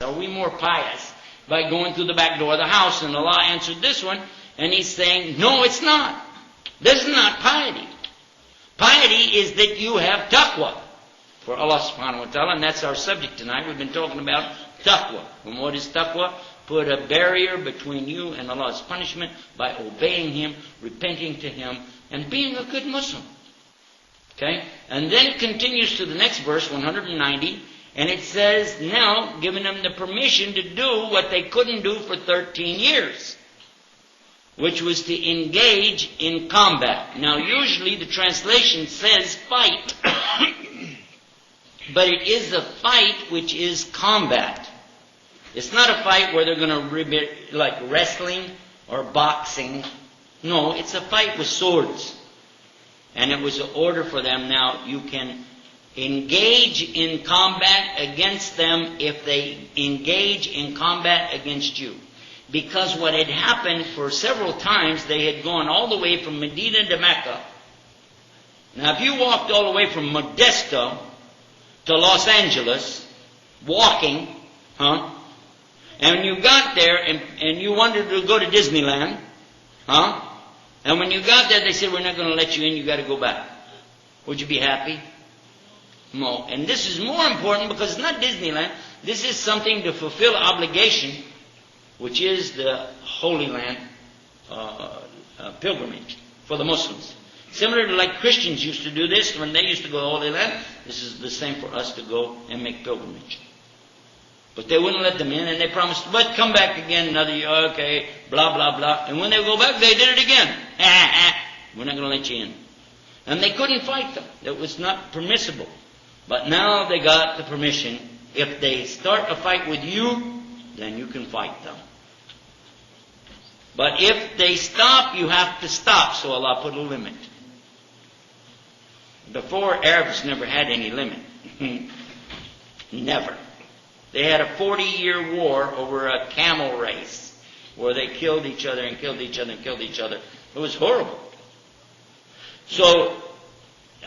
Are we more pious by going through the back door of the house? And Allah answered this one, and He's saying, no, it's not. This is not piety. Piety is that you have taqwa for Allah subhanahu wa ta'ala, and that's our subject tonight. We've been talking about taqwa. And what is taqwa? Put a barrier between you and Allah's punishment by obeying Him, repenting to Him, and being a good Muslim. Okay? And then it continues to the next verse, 190, and it says, now, giving them the permission to do what they couldn't do for 13 years, which was to engage in combat. Now, usually the translation says fight, but it is a fight which is combat. It's not a fight where they're going to, like wrestling or boxing. No, it's a fight with swords. And it was an order for them, now you can engage in combat against them if they engage in combat against you. Because what had happened for several times, they had gone all the way from Medina to Mecca. Now if you walked all the way from Modesto to Los Angeles, walking, and when you got there and you wanted to go to Disneyland, and when you got there they said, we're not going to let you in, you got to go back. Would you be happy? No. And this is more important because it's not Disneyland. This is something to fulfill obligation, which is the Holy Land pilgrimage for the Muslims. Similar to like Christians used to do this when they used to go to the Holy Land. This is the same for us to go and make pilgrimage. But they wouldn't let them in, and they promised, but come back again another year, okay, blah, blah, blah. And when they go back, they did it again. We're not going to let you in. And they couldn't fight them. It was not permissible. But now they got the permission. If they start a fight with you, then you can fight them. But if they stop, you have to stop. So Allah put a limit. Before, Arabs never had any limit. Never. They had a 40-year war over a camel race where they killed each other and killed each other and killed each other. It was horrible. So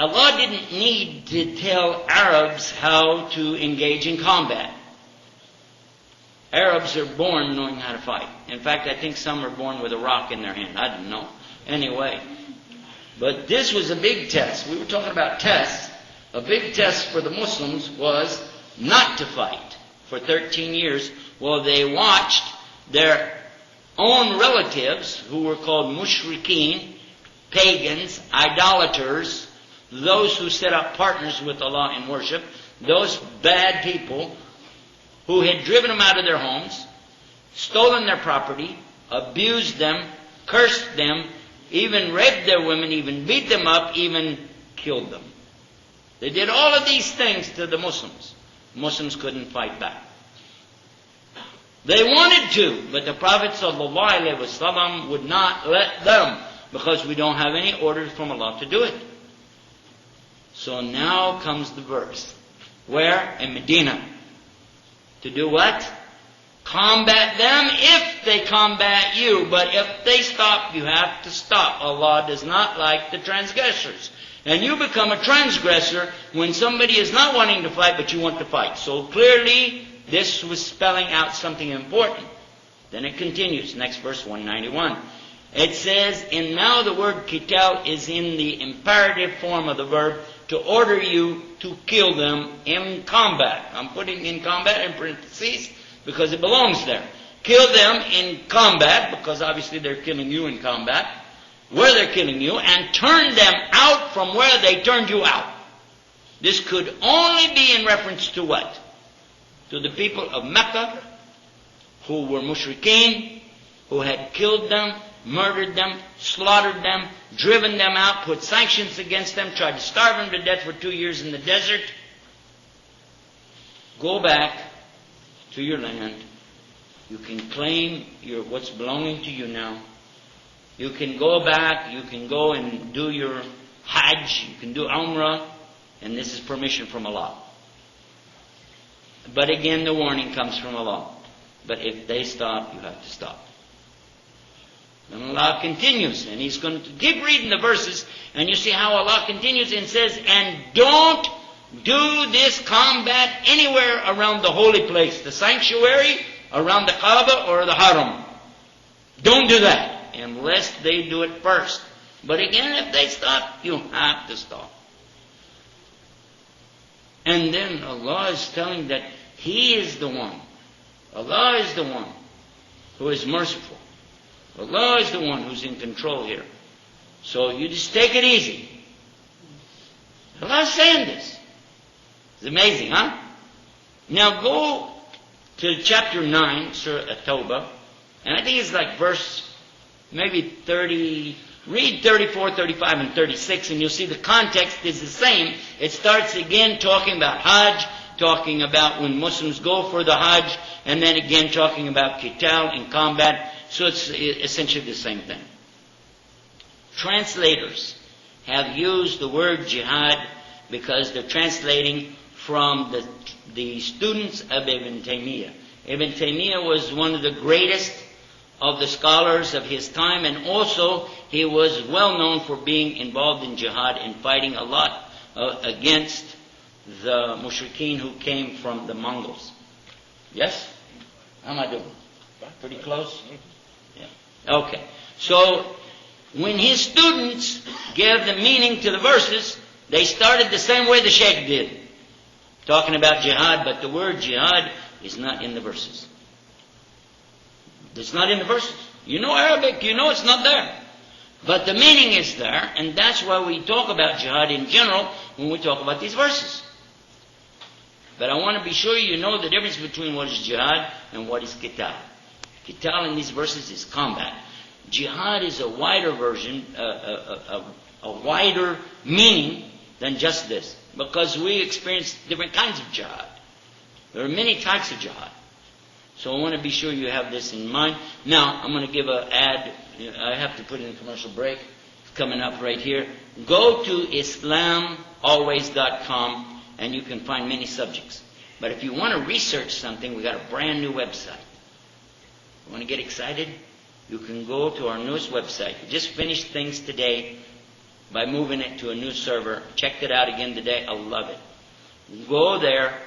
Allah didn't need to tell Arabs how to engage in combat. Arabs are born knowing how to fight. In fact, I think some are born with a rock in their hand. I don't know. Anyway. But this was a big test. We were talking about tests. A big test for the Muslims was not to fight for 13 years while they watched their own relatives, who were called mushrikin, pagans, idolaters, those who set up partners with Allah in worship, those bad people who had driven them out of their homes, stolen their property, abused them, cursed them, even raped their women, even beat them up, even killed them. They did all of these things to the Muslims. Muslims couldn't fight back. They wanted to, but the Prophet ﷺ would not let them, because we don't have any orders from Allah to do it. So now comes the verse. Where? In Medina. To do what? Combat them if they combat you. But if they stop, you have to stop. Allah does not like the transgressors. And you become a transgressor when somebody is not wanting to fight, but you want to fight. So clearly, this was spelling out something important. Then it continues. Next verse, 191. It says, and now the word qital is in the imperative form of the verb, to order you to kill them in combat. I'm putting in combat in parentheses because it belongs there. Kill them in combat, because obviously they're killing you in combat, where they're killing you, and turn them out from where they turned you out. This could only be in reference to what? To the people of Mecca, who were mushrikin, who had killed them, murdered them, slaughtered them, driven them out, put sanctions against them, tried to starve them to death for 2 years in the desert. Go back to your land. You can claim what's belonging to you now. You can go back, you can go and do your Hajj, you can do Umrah, and this is permission from Allah. But again, the warning comes from Allah. But if they stop, you have to stop. And Allah continues, and He's going to keep reading the verses, and you see how Allah continues and says, and don't do this combat anywhere around the holy place, the sanctuary, around the Kaaba or the Haram. Don't do that unless they do it first. But again, if they stop, you have to stop. And then Allah is telling that He is the one. Allah is the one who is merciful. Allah is the one who's in control here. So you just take it easy. Allah is saying this. It's amazing, huh? Now go to chapter 9, Surah At-Tawbah, and I think it's like verse maybe 30, read 34, 35, and 36, and you'll see the context is the same. It starts again talking about Hajj, talking about when Muslims go for the Hajj, and then again talking about qital and combat. So it's essentially the same thing. Translators have used the word jihad because they're translating from the students of Ibn Taymiyyah. Ibn Taymiyyah was one of the greatest of the scholars of his time, and also he was well known for being involved in jihad and fighting a lot against the mushrikin who came from the Mongols. Yes? How am I doing? Pretty close? Yeah. Okay. So when his students gave the meaning to the verses, they started the same way the Shaykh did, talking about jihad, but the word jihad is not in the verses. It's not in the verses. You know Arabic, you know it's not there. But the meaning is there, and that's why we talk about jihad in general when we talk about these verses. But I want to be sure you know the difference between what is jihad and what is qital. Qital in these verses is combat. Jihad is a wider version, a wider meaning than just this. Because we experience different kinds of jihad. There are many types of jihad. So I want to be sure you have this in mind. Now, I'm going to give an ad. I have to put in a commercial break. It's coming up right here. Go to islamalways.com and you can find many subjects. But if you want to research something, we got a brand new website. You want to get excited? You can go to our newest website. We just finished things today by moving it to a new server. Checked it out again today. I love it. Go there.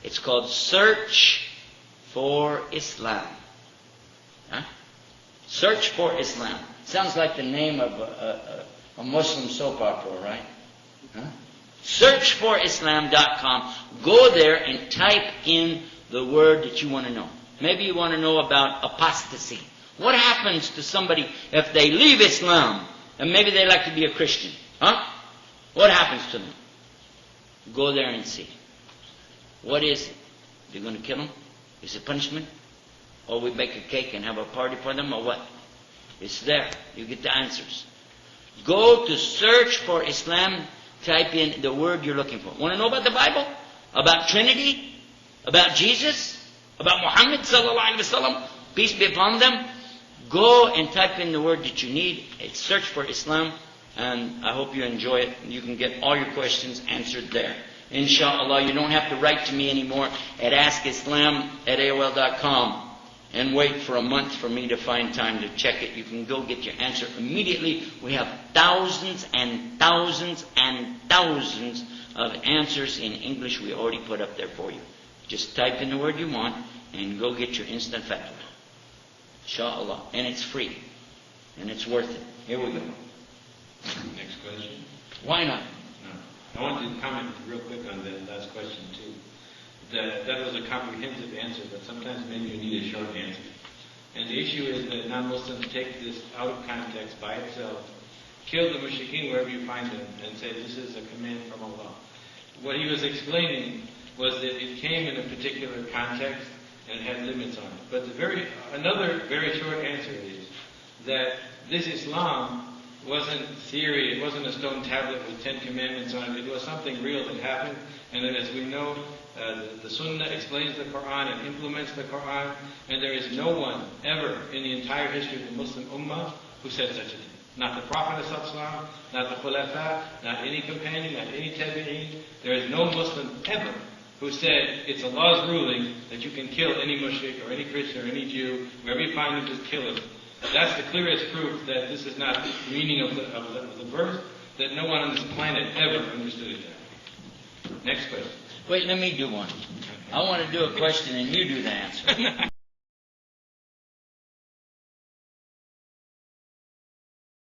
It's called Search for Islam. Huh? Search for Islam. Sounds like the name of a Muslim soap opera, right? Huh? Searchforislam.com. Go there and type in the word that you want to know. Maybe you want to know about apostasy. What happens to somebody if they leave Islam and maybe they like to be a Christian? Huh? What happens to them? Go there and see. What is it? They're going to kill them? Is it punishment? Or we bake a cake and have a party for them, or what? It's there. You get the answers. Go to Search for Islam. Type in the word you're looking for. Want to know about the Bible? About Trinity? About Jesus? About Muhammad sallallahu alaihi wasallam? Peace be upon them. Go and type in the word that you need. It's Search for Islam. And I hope you enjoy it. You can get all your questions answered there. Inshallah, you don't have to write to me anymore at askislam@aol.com and wait for a month for me to find time to check it. You can go get your answer immediately. We have thousands and thousands and thousands of answers in English we already put up there for you. Just type in the word you want and go get your instant fatwa. Inshallah. And it's free. And it's worth it. Here we go. Next question. Why not? I wanted to comment real quick on that last question too. That was a comprehensive answer, but sometimes maybe you need a short answer. And the issue is that non-Muslims take this out of context by itself, kill the mushrikin wherever you find them, and say this is a command from Allah. What he was explaining was that it came in a particular context and had limits on it. But another very short answer is that this Islam wasn't theory, it wasn't a stone tablet with 10 commandments on it, it was something real that happened, and that as we know, the Sunnah explains the Quran and implements the Quran, and there is no one ever in the entire history of the Muslim Ummah who said such a thing. Not the Prophet ﷺ, not the Khulafa, not any companion, not any tabi'een. There is no Muslim ever who said it's Allah's ruling that you can kill any mushrik or any Christian or any Jew, wherever you find them, just kill him. That's the clearest proof that this is not the meaning of the verse, that no one on this planet ever understood it that. Next question. Wait, let me do one. I want to do a question and you do the answer.